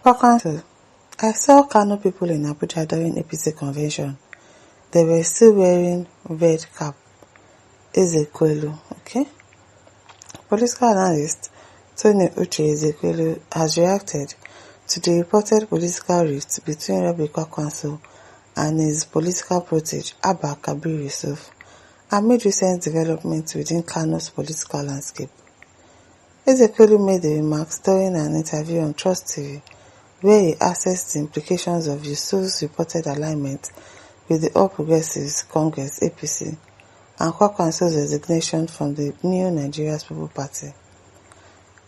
Council. I saw Kano people in Abuja during APC convention. They were still wearing red cap. Ezekwelu, okay? Political analyst Tony Uche Ezekwelu has reacted to the reported political rift between Rebecca Council and his political protege Abba Kabir Yusuf amid recent developments within Kano's political landscape. Ezekwelu made the remarks during an interview on Trust TV, where he assessed the implications of Yusuf's reported alignment with the All Progressives Congress (APC) and Kwankwanso's resignation from the New Nigeria's People Party.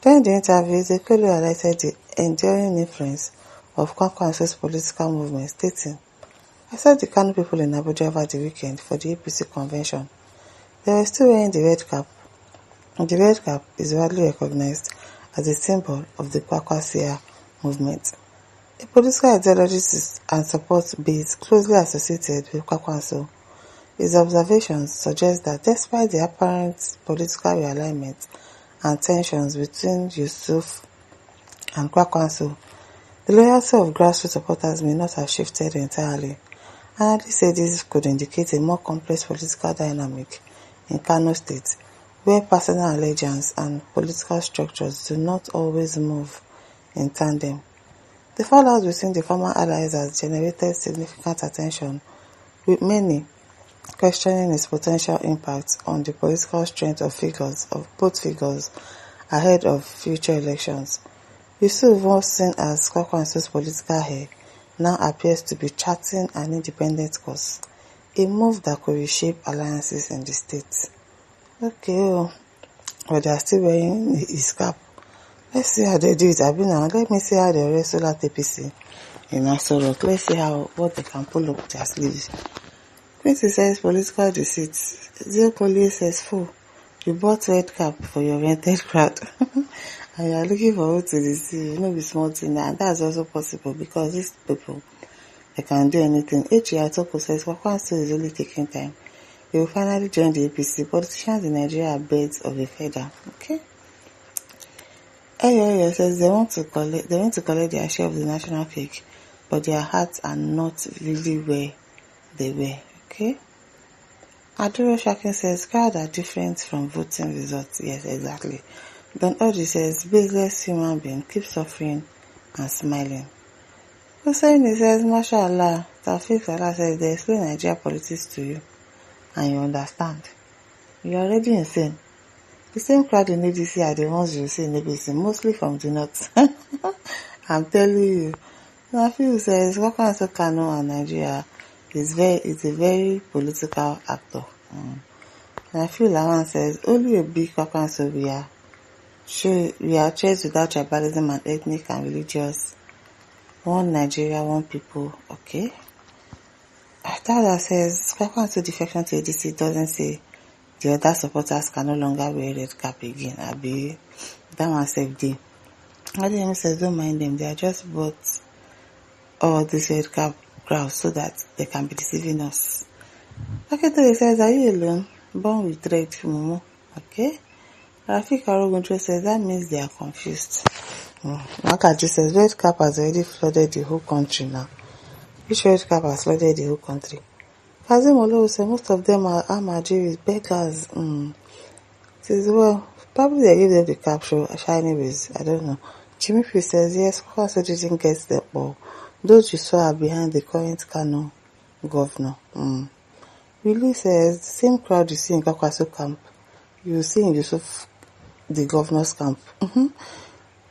During the interview, Ezekwelu highlighted the enduring influence of Kwankwanso's political movement, stating, "I saw the Kano people in Abuja over the weekend for the APC convention. They were still wearing the red cap. The red cap is widely recognized as a symbol of the Kwankwansia movement, a political ideology and support base closely associated with Kwankwanso. His observations suggest that despite the apparent political realignment and tensions between Yusuf and Kwankwanso, the loyalty of grassroots supporters may not have shifted entirely. Analysts say this could indicate a more complex political dynamic in Kano State, where personal allegiance and political structures do not always move in tandem. The fallout between the former allies has generated significant attention, with many questioning its potential impact on the political strength of both figures ahead of future elections. Yusuf, once seen as Kwankwanso's political heir, now appears to be charting an independent course, a move that could reshape alliances in the state. Okay, but they are still wearing his cap. Let's see how they do it. Let me see how they wrestle at APC in Aso Rock. Let's see what they can pull up their sleeves. Quincy says political deceit. Ezekwelu says, "Fool, you bought red cap for your rented crowd." And you are looking for who to deceive. Be small thing, and that's also possible because these people, they can do anything. H.R. Toko says, "Kwakwanso is only taking time. He will finally join the APC. Politicians in Nigeria are birds of a feather." Okay. Ayo says they want to collect their share of the national cake, but their hearts are not really where they were. Okay. Adoro Shakin says crowds are different from voting results. Yes, exactly. Don Oji says baseless human being keep suffering and smiling. Hussein says, "Mashallah." Taufik Salah says they explain Nigeria politics to you and you understand. You are already insane. The same crowd in ADC are the ones you see in APC, mostly from the north. I'm telling you. Nafiu says Kwankwanso Kano and Nigeria is a very political actor. Nafiu Lawan says only a big Kwankwanso we are chased without tribalism and ethnic and religious. One Nigeria, one people. Okay. Tada says Kwankwanso defection to ADC doesn't say the other supporters can no longer wear red cap again. That one said they. Adeyemi says don't mind them, they are just bought all this red cap crowd so that they can be deceiving us. Aketore says, "Are you alone? Born with red, Momo." Okay. Rafik Arogunjo says that means they are confused. Makaji says red cap has already flooded the whole country now. Which red cap has flooded the whole country? Kazim Olowo says most of them are Amajiris, beggars. Says well, probably they give them the cap show anyways. I don't know. Jimmy P says yes, also didn't get the ball. Those you saw are behind the current Kano governor. Willie says the same crowd you see in Kwakwanso camp, you see in Yusuf the governor's camp.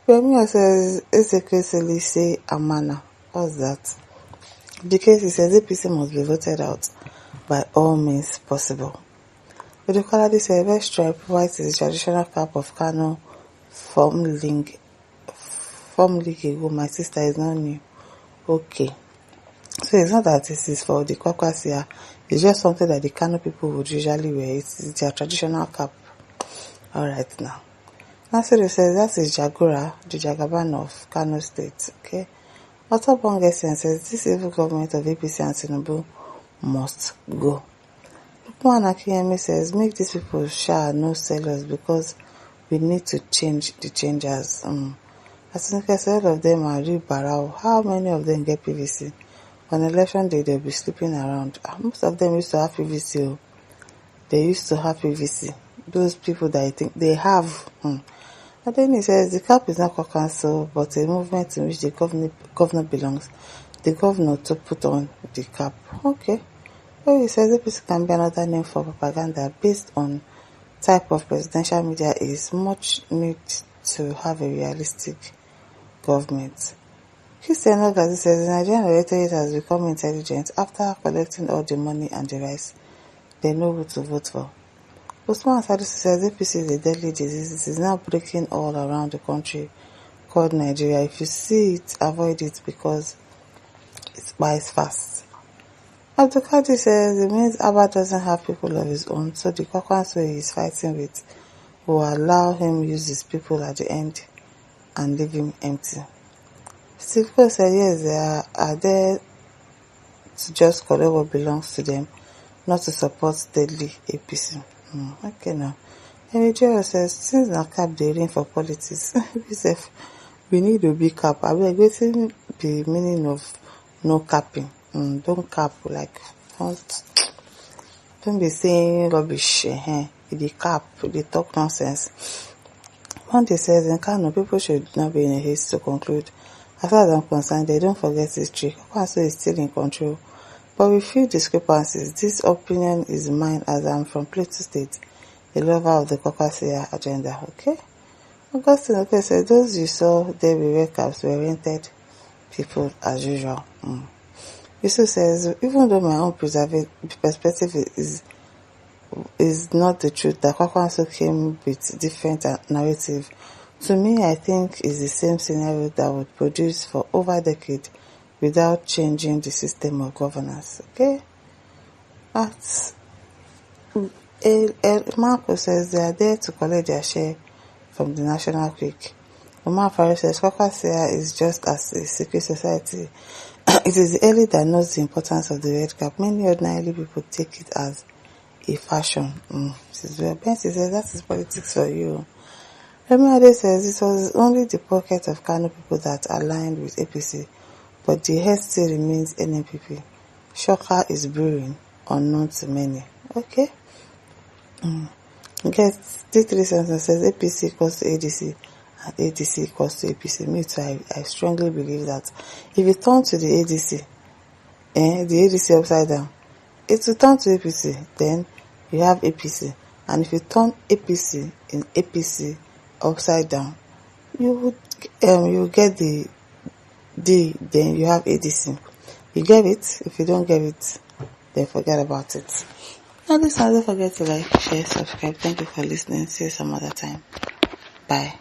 Femia says Ezekwelu say Amana. What's that? Because he says APC must be voted out by all means possible. But the Odukolade says West Tribe provides the traditional cap of Kano formerly ago. My sister is not new. Okay. So it's not that this is for the Kwakwansia. It's just something that the Kano people would usually wear. It's their traditional cap. Alright now. Nasiru says that is Jagora, the Jagaban of Kano State. Okay. Otobongesian says this evil government of APC and Tinubu must go. Lukman Akiyemi says make these people no sellers because we need to change the changers. As in case all of them are real barao, how many of them get PVC? On election day, they'll be sleeping around. Most of them used to have PVC. Oh. They used to have PVC. Those people that I think they have. And then he says the cap is not council, but a movement in which the governor belongs. The governor to put on the cap. Okay. So he says APC can be another name for propaganda based on type of presidential media is much need to have a realistic government. Christian Ogazi says the Nigerian electorate has become intelligent after collecting all the money and the rice. They know who to vote for. Usman Sadisu says APC is a deadly disease. It is now breaking all around the country called Nigeria. If you see it, avoid it because it buys fast. Abdulkadir says it means Abba doesn't have people of his own, so the Kwakwanso he is fighting with will allow him use his people at the end and leave him empty. Steve Cole said yes, they are there to just collect what belongs to them, not to support deadly APC. Okay now. Ezekwelu says since na cap dey reign for politics, we need a big cap. Abeg wetin be meaning of no capping? Don't cap like don't be saying rubbish. The cap, they talk nonsense. Monday says in Kano, people should not be in a haste to conclude. As far as I'm concerned, they don't forget history. Kwakwanso is still in control. But with few discrepancies, this opinion is mine as I'm from Plateau State, a lover of the Kwakwanso agenda. Okay? Augustine okay said those you saw there with red caps were rented people as usual. Yusuf says even though my own perspective is not the truth, that Kwakwanso came with different narrative. To me, I think it's the same scenario that would produce for over a decade without changing the system of governance. Okay? Marco says they are there to collect their share from the national quick. Omar Faris says Kwakwanso is just as a secret society. It is the elite that knows the importance of the red cap. Many ordinary people take it as a fashion. Bensi says that is politics for you. Remi Ade says it was only the pocket of Kano people that aligned with APC, but the head still remains NNPP. Shocker is brewing, unknown to many. Okay? Get D3 sentence says APC equals to ADC and ADC equals to APC. Me too, I strongly believe that if you turn to the ADC, the ADC upside down, it will turn to APC, then you have APC. And if you turn APC in APC upside down, you would get the D, then you have ADC. You get it? If you don't get it, then forget about it. And listen, don't forget to like, share, subscribe. Thank you for listening. See you some other time. Bye.